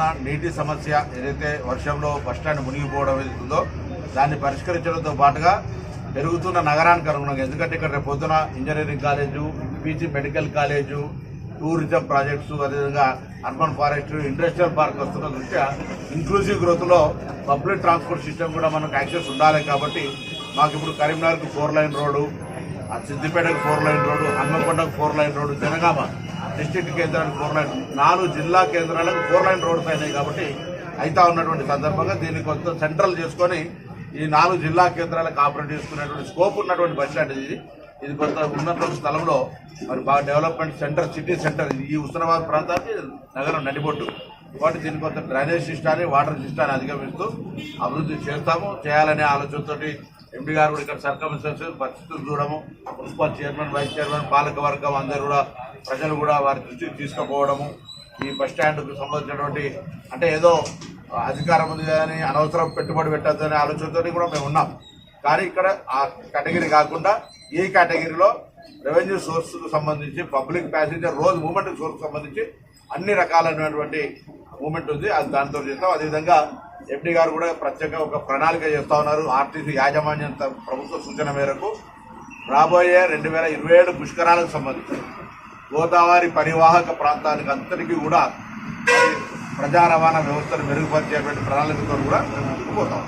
ఉన్న నీటి సమస్య ఏదైతే వర్షంలో బస్టాండ్ మునిగిపోవడం ఉందో దాన్ని పరిష్కరించడంతో పాటుగా పెరుగుతున్న నగరానికి అనుగుణంగా, ఎందుకంటే ఇక్కడ రేపు పొద్దున engineering college, PG medical college, tourism projects, అదేవిధంగా అర్బన్ ఫారెస్ట్, ఇండస్ట్రియల్ పార్క్ వస్తున్న దృష్ట్యా ఇంక్లూజివ్ గ్రోత్లో పబ్లిక్ ట్రాన్స్పోర్ట్ సిస్టమ్ కూడా మనకు యాక్సెస్ ఉండాలి. కాబట్టి మాకు ఇప్పుడు కరీంనగర్కు 4 లైన్ రోడ్డు, సిద్దిపేటకు 4 లైన్ రోడ్డు, హన్మకొండకు 4 లైన్ రోడ్డు, జనగామ డిస్ట్రిక్ట్ కేంద్రానికి 4 లైన్, 4 జిల్లా కేంద్రాలకు 4 లైన్ రోడ్స్ అయినాయి. కాబట్టి అయితే ఉన్నటువంటి సందర్భంగా దీన్ని కొంత సెంట్రల్ చేసుకొని ఈ 4 జిల్లా కేంద్రాలకు ఆపరేట్ చేసుకునేటువంటి స్కోప్ ఉన్నటువంటి బస్ స్టాండ్ ఇది కొంత ఉన్నటువంటి స్థలంలో మరి బాగా డెవలప్మెంట్ సెంటర్, సిటీ సెంటర్, ఈ హుస్నాబాద్ ప్రాంతానికి నగరం నడిబొట్టు. కాబట్టి దీన్ని కొంత డ్రైనేజ్ సిస్టాన్ని, వాటర్ సిస్టాన్ని అధిగమిస్తూ అభివృద్ధి చేయాలనే ఆలోచనతో ఎంపీ గారు కూడా ఇక్కడ సర్కమ్స్టెన్సెస్ పరిస్థితులు చూడము, మున్సిపల్ చైర్మన్, వైస్ చైర్మన్, పాలక వర్గం అందరూ కూడా, ప్రజలు కూడా వారి దృష్టికి తీసుకుపోవడము, ఈ బస్ స్టాండ్కు సంబంధించినటువంటి అంటే ఏదో అధికారం ఉంది కానీ అనవసరం పెట్టుబడి పెట్టద్దు అనే ఆలోచనతో కూడా మేము ఉన్నాం. కానీ ఇక్కడ ఆ కేటగిరీ కాకుండా ఈ కేటగిరీలో రెవెన్యూ సోర్స్కు సంబంధించి, పబ్లిక్ ప్యాసింజర్ రోజు మూవ్మెంట్ సోర్స్కి సంబంధించి అన్ని రకాలైనటువంటి మూవ్మెంట్ ఉంది. అది దాంతో చేస్తాం. అదేవిధంగా ఎంపీ గారు కూడా ప్రత్యేక ఒక ప్రణాళిక చేస్తూ ఉన్నారు. ఆర్టీసీ యాజమాన్యం ప్రభుత్వ సూచన మేరకు రాబోయే 2027 పుష్కరాలకు సంబంధించి గోదావరి పరివాహక ప్రాంతానికి అంతటికీ కూడా ప్రజా రవాణా వ్యవస్థను మెరుగుపరిచేటువంటి ప్రణాళికతో కూడా పోతాం.